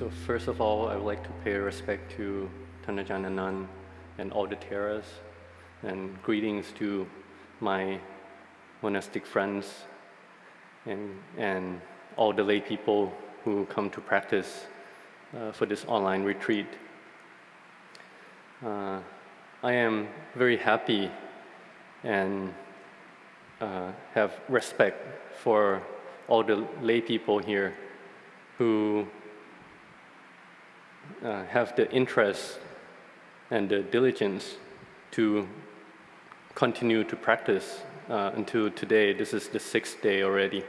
So first of all, I would like to pay respect to Ajahn Anan and all the Theras, and greetings to my monastic friends and all the lay people who come to practice for this online retreat. I am very happy and have respect for all the lay people here who have the interest and the diligence to continue to practice until today. This is the 6th day already.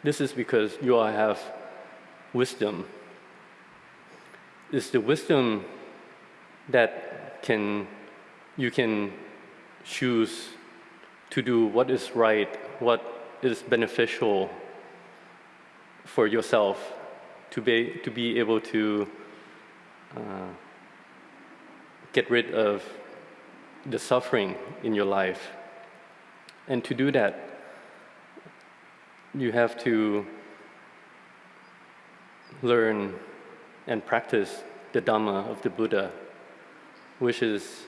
This is because you all have wisdom. It's the wisdom that you can choose to do what is right, what is beneficial for yourself, to be able to get rid of the suffering in your life. And to do that, you have to learn and practice the Dhamma of the Buddha, which is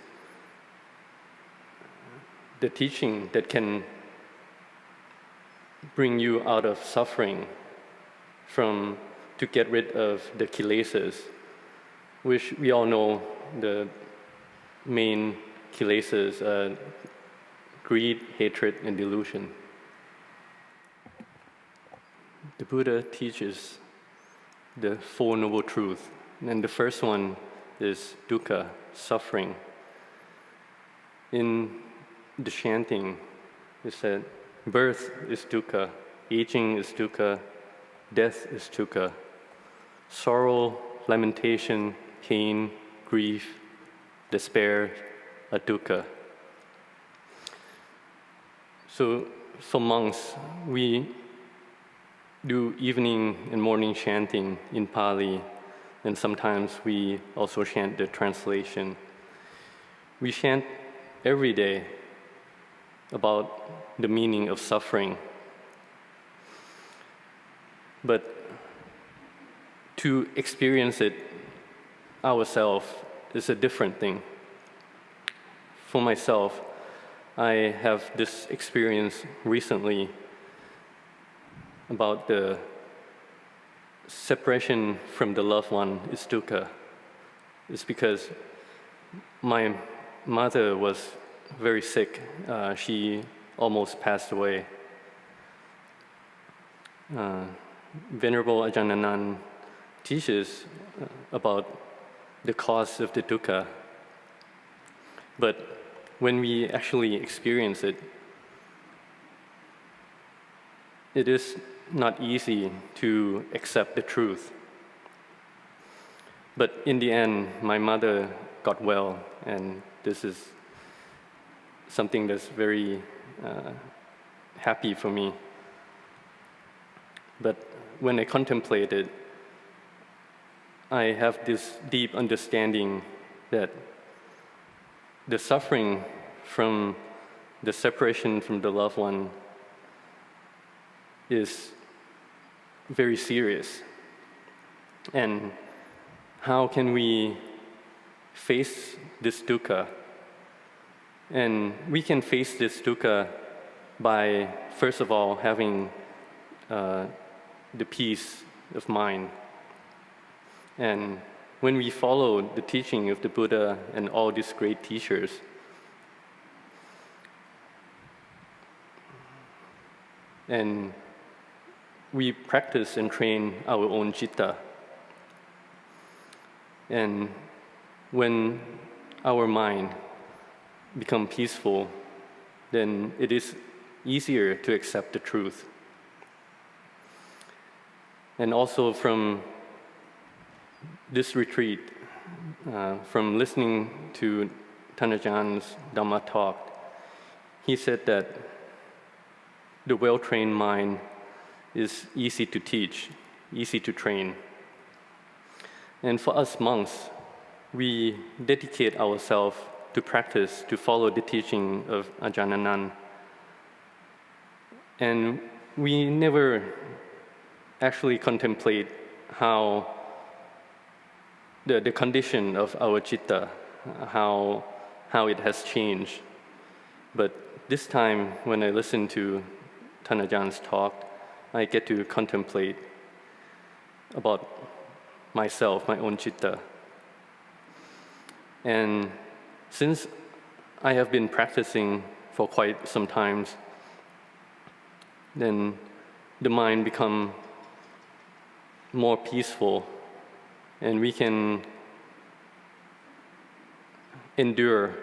the teaching that can bring you out of suffering, to get rid of the kilesas, which we all know the main kilesas are greed, hatred, and delusion. The Buddha teaches the Four Noble Truths, and the first one is dukkha, suffering. In the chanting, it said, birth is dukkha, aging is dukkha, death is dukkha, sorrow, lamentation, pain, grief, despair are dukkha. So for monks, we do evening and morning chanting in Pali, and sometimes we also chant the translation. We chant every day about the meaning of suffering. But to experience it ourselves is a different thing. For myself, I have this experience recently about the separation from the loved one is dukkha. It's because my mother was very sick. She almost passed away. Venerable Ajahn Anan teaches about the cause of the dukkha. But when we actually experience it, it is not easy to accept the truth. But in the end, my mother got well, and this is something that's very happy for me. But when I contemplate it, I have this deep understanding that the suffering from the separation from the loved one is very serious. And how can we face this dukkha? And we can face this dukkha by, first of all, having the peace of mind. And when we follow the teaching of the Buddha and all these great teachers, and we practice and train our own citta, and when our mind becomes peaceful, then it is easier to accept the truth. And also from this retreat, from listening to Ajahn Dhamma talk, he said that the well-trained mind is easy to teach, easy to train. And for us monks, we dedicate ourselves to practice, to follow the teaching of Ajahn Anan. And we never actually contemplate how the condition of our citta, how it has changed. But this time, when I listen to Ajahn talk, I get to contemplate about myself, my own citta. And since I have been practicing for quite some time, then the mind become more peaceful, and we can endure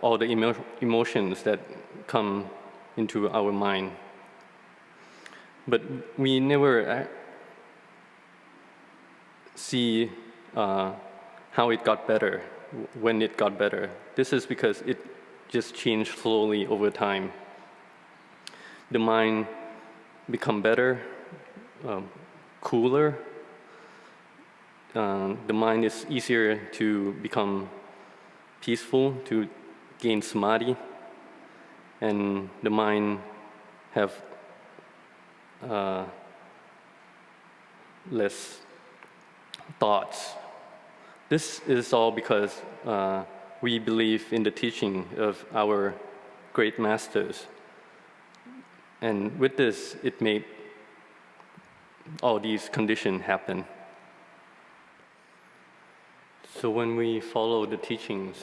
all the emotions that come into our mind. But we never see how it got better, when it got better. This is because it just changed slowly over time. The mind become better, cooler. The mind is easier to become peaceful, to gain samadhi, and the mind have less thoughts. This is all because we believe in the teaching of our great masters. And with this, it made all these conditions happen. So when we follow the teachings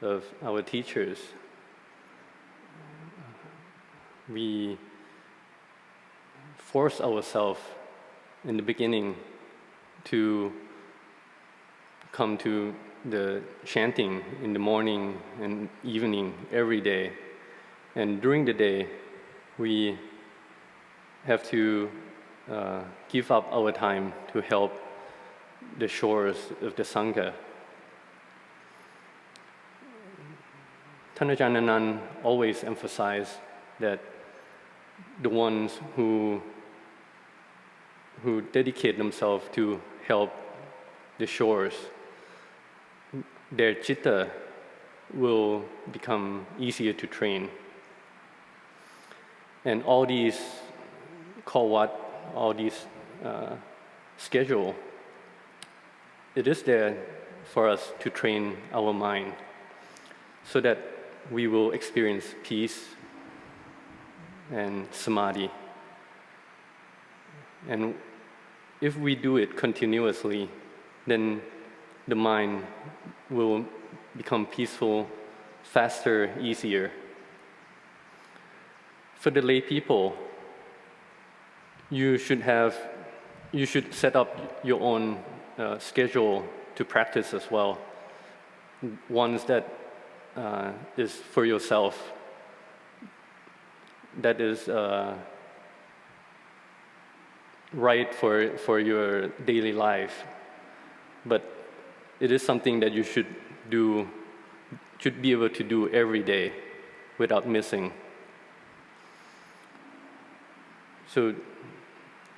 of our teachers, we force ourselves in the beginning to come to the chanting in the morning and evening every day. And during the day, we have to give up our time to help the shores of the Sangha. Ajahn Anan always emphasized that the ones who dedicate themselves to help the shores, their citta will become easier to train. And all these all these schedule, it is there for us to train our mind so that we will experience peace and samadhi. And if we do it continuously, then the mind will become peaceful faster, easier. For the lay people, you should set up your own schedule to practice as well. Ones that is for yourself, that is right for your daily life. But it is something that you should be able to do every day without missing. So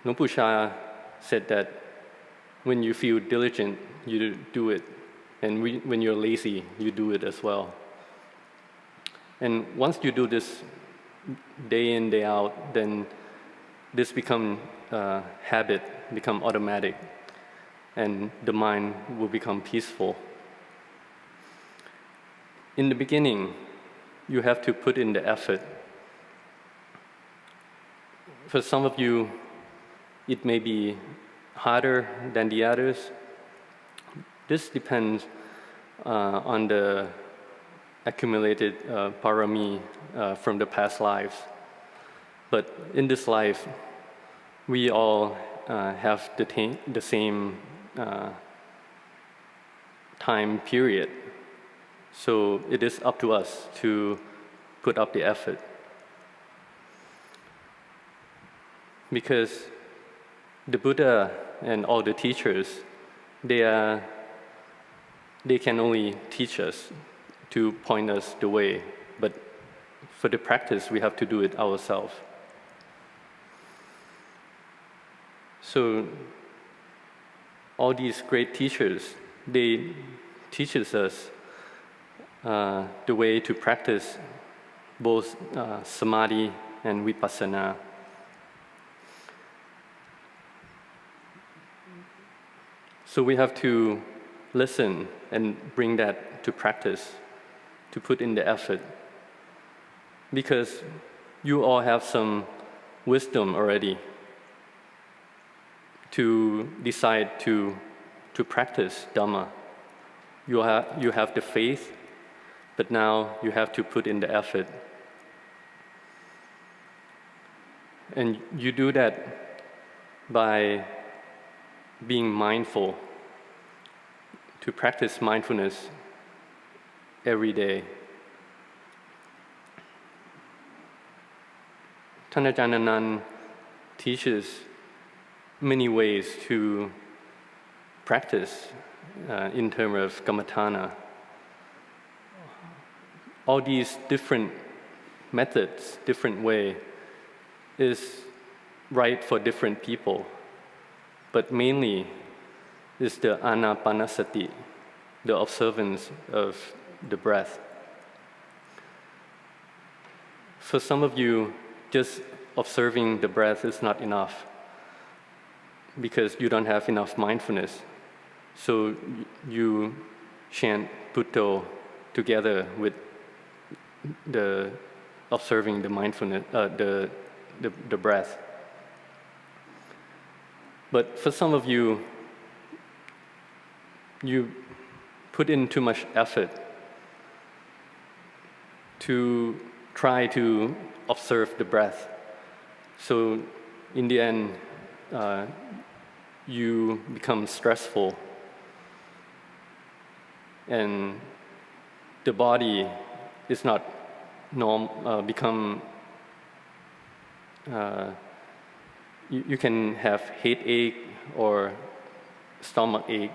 Luang Pu Sha said that when you feel diligent, you do it. And when you're lazy, you do it as well. And once you do this day in, day out, then this become habit, become automatic, and the mind will become peaceful. In the beginning, you have to put in the effort. For some of you, it may be harder than the others. This depends on the accumulated parami from the past lives. But in this life, we all have the same time period. So it is up to us to put up the effort. Because the Buddha and all the teachers, they can only teach us to point us the way, but for the practice, we have to do it ourselves. So all these great teachers, they teach us the way to practice both samadhi and vipassana. So we have to listen and bring that to practice, to put in the effort. Because you all have some wisdom already to decide to practice Dhamma. You have the faith, but now you have to put in the effort. And you do that by being mindful, to practice mindfulness every day. Ajahn Anan teaches many ways to practice in terms of kammatthana. All these different methods, different way, is right for different people. But mainly is the anapanasati, the observance of the breath. For some of you, just observing the breath is not enough because you don't have enough mindfulness. So you chant Bhutto together with the observing the mindfulness, the breath. But for some of you, you put in too much effort to try to observe the breath. So in the end, you become stressful, and the body is not you can have headache or stomach ache,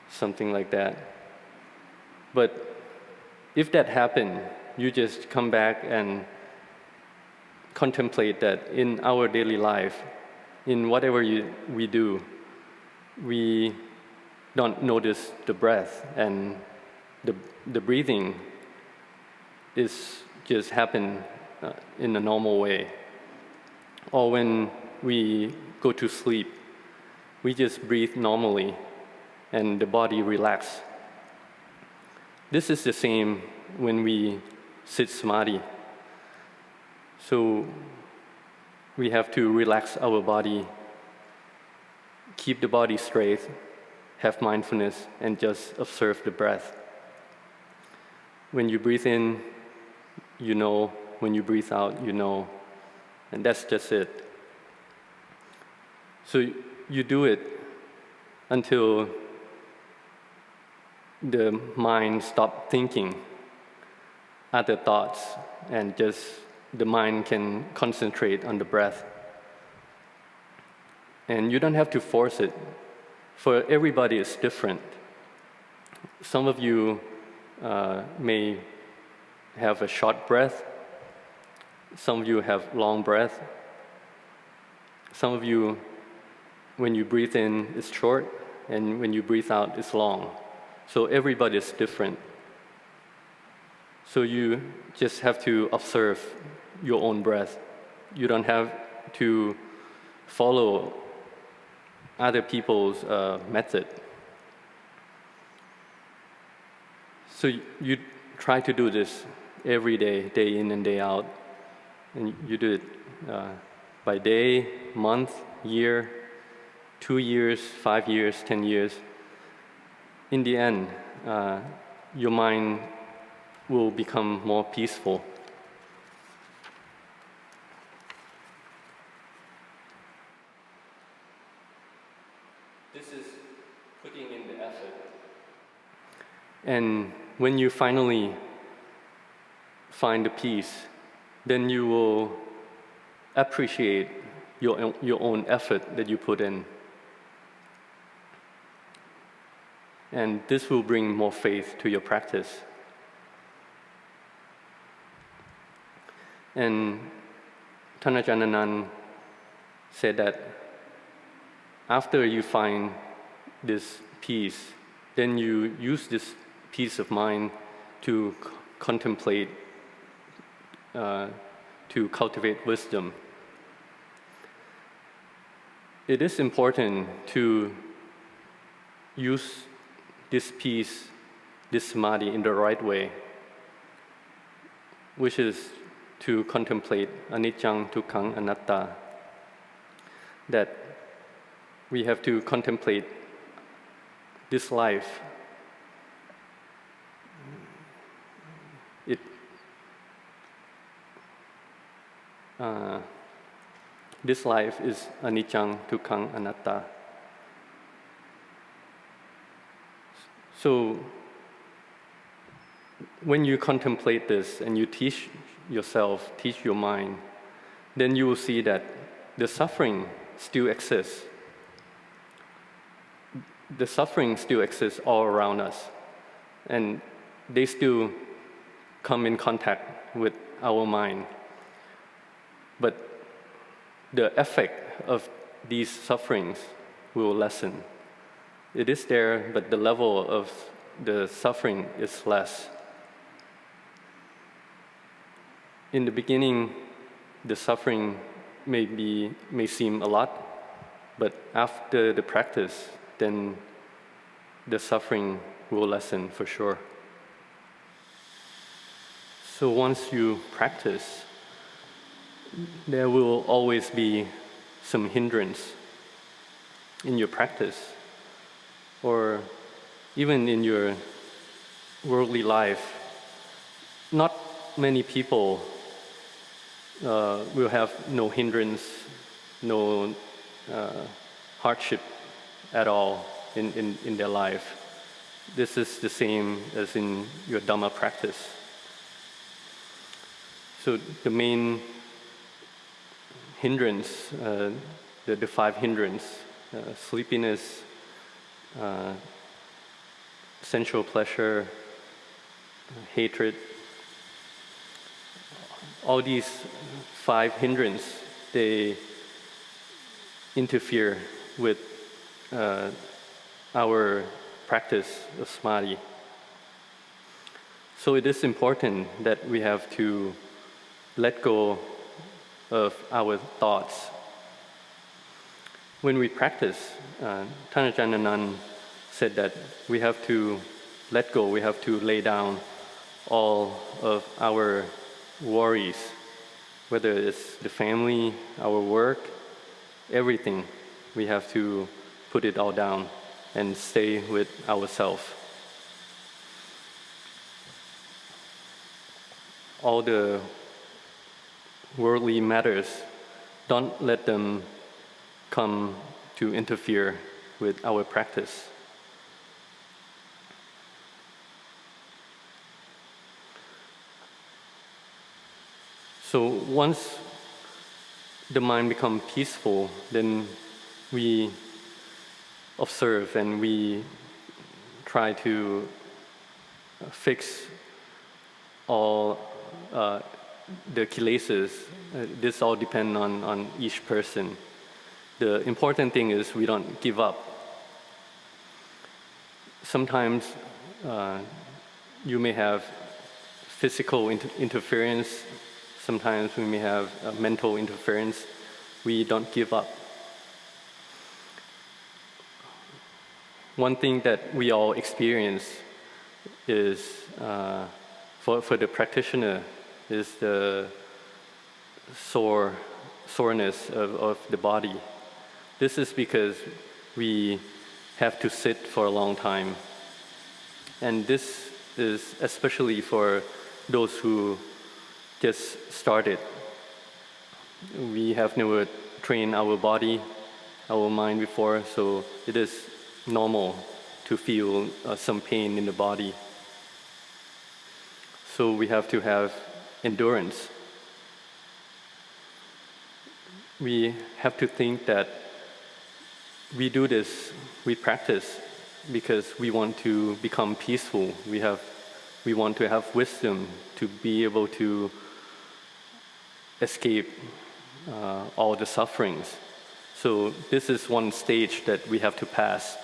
something like that. But if that happens, you just come back and contemplate that in our daily life, in whatever we do, we don't notice the breath, and the breathing is just happen in a normal way. Or when we go to sleep, we just breathe normally and the body relax. This is the same when we sit samadhi. So we have to relax our body, keep the body straight, have mindfulness, and just observe the breath. When you breathe in, you know. When you breathe out, you know. And that's just it. So you do it until the mind stops thinking other thoughts, and just the mind can concentrate on the breath. And you don't have to force it. For everybody, it's different. Some of you may have a short breath. Some of you have long breath. Some of you, when you breathe in, it's short, and when you breathe out, it's long. So everybody is different. So you just have to observe your own breath. You don't have to follow other people's method. So you try to do this every day, day in and day out. And you do it by day, month, year, 2 years, 5 years, 10 years. In the end, your mind will become more peaceful. This is putting in the effort. And when you finally find the peace, then you will appreciate your own effort that you put in. And this will bring more faith to your practice. And Ajahn Anan said that after you find this peace, then you use this peace of mind to contemplate, to cultivate wisdom. It is important to use this peace, this samadhi in the right way, which is to contemplate anicca, dukkha, anatta, that we have to contemplate this life. This life is anicca, dukkha, anatta. So when you contemplate this and you teach yourself, teach your mind, then you will see that the suffering still exists. The suffering still exists all around us, and they still come in contact with our mind. But the effect of these sufferings will lessen. It is there, but the level of the suffering is less. In the beginning, the suffering may seem a lot, but after the practice, then the suffering will lessen for sure. So once you practice, there will always be some hindrance in your practice, or even in your worldly life. Not many people will have no hindrance, no hardship at all in their life. This is the same as in your Dhamma practice. So the main hindrance, the five hindrance, sleepiness, sensual pleasure, hatred, all these five hindrance, they interfere with our practice of samadhi. So it is important that we have to let go of our thoughts. When we practice, Ajahn Anan said that we have to let go, we have to lay down all of our worries, whether it's the family, our work, everything. We have to put it all down and stay with ourselves. All the worldly matters, don't let them come to interfere with our practice. So once the mind becomes peaceful, then we observe and we try to fix all the kilesas. This all depends on each person. The important thing is we don't give up. Sometimes you may have physical interference. Sometimes we may have mental interference. We don't give up. One thing that we all experience is, for the practitioner, is the soreness of the body. This is because we have to sit for a long time. And this is especially for those who just started. We have never trained our body, our mind before, so it is normal to feel some pain in the body. So we have to have endurance. We have to think that we do this, we practice because we want to become peaceful. We want to have wisdom to be able to escape all the sufferings. So this is one stage that we have to pass.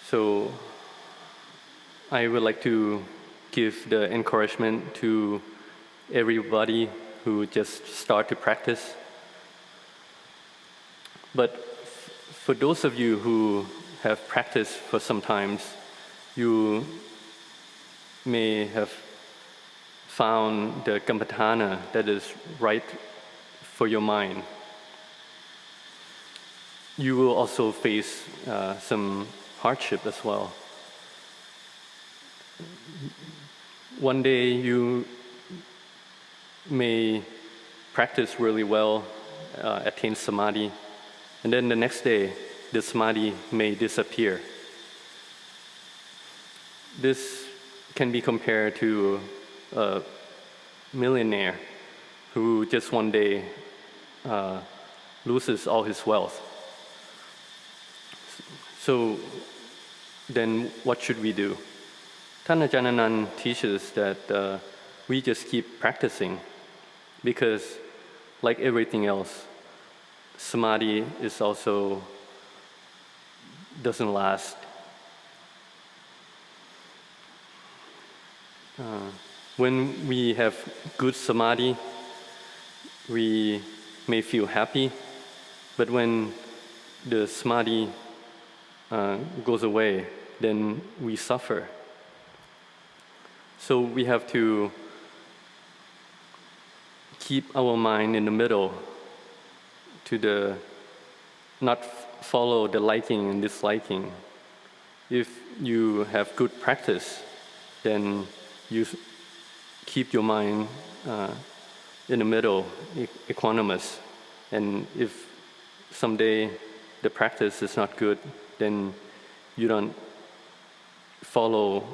So I would like to give the encouragement to everybody who just start to practice. But For those of you who have practiced for some times, you may have found the Kammatthana that is right for your mind. You will also face some hardship as well. One day you may practice really well, attain samadhi, and then the next day the samadhi may disappear. This can be compared to a millionaire who just one day loses all his wealth. So then what should we do? Ajahn Anan teaches that we just keep practicing, because like everything else, samadhi is also doesn't last. When we have good samadhi, we may feel happy, but when the samadhi goes away, then we suffer. So we have to keep our mind in the middle, to not follow the liking and disliking. If you have good practice, then you keep your mind in the middle, equanimous. And if someday the practice is not good, then you don't follow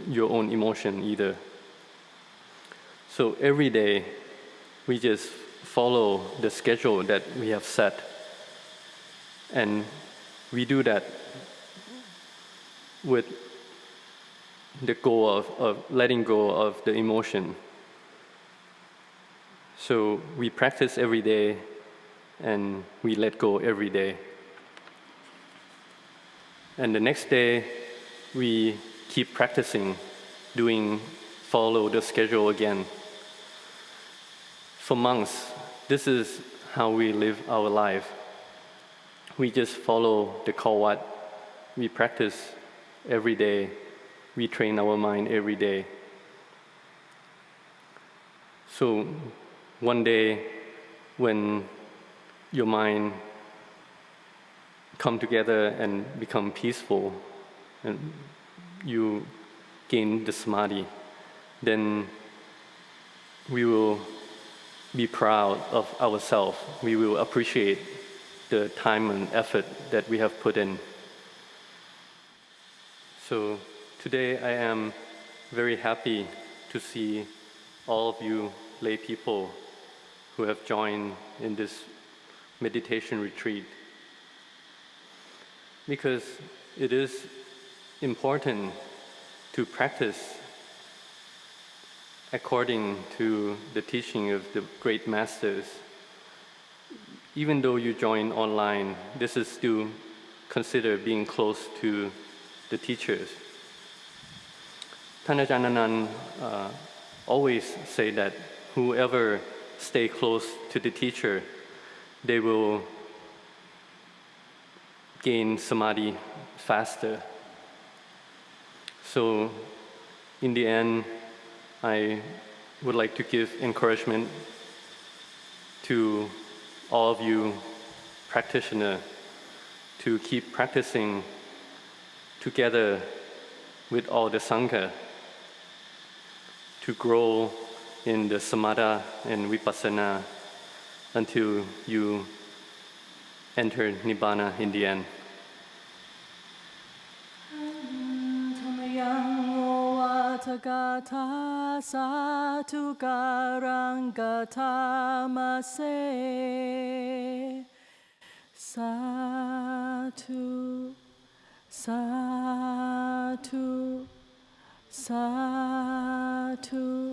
your own emotion either. So every day, we just follow the schedule that we have set. And we do that with the goal of letting go of the emotion. So we practice every day, and we let go every day. And the next day, we keep practicing, follow the schedule again. For monks, this is how we live our life. We just follow the kawat. We practice every day. We train our mind every day. So one day, when your mind come together and become peaceful, and you gain the samadhi, then we will be proud of ourselves. We will appreciate the time and effort that we have put in. So today I am very happy to see all of you lay people who have joined in this meditation retreat, because it is important to practice according to the teaching of the great masters. Even though you join online, this is still considered being close to the teachers. Ajahn Anan always say that whoever stay close to the teacher, they will gain samadhi faster. So in the end, I would like to give encouragement to all of you practitioners to keep practicing together with all the Sangha, to grow in the samatha and vipassana until you enter Nibbana in the end. Tathagata satu karangatamase satu satu satu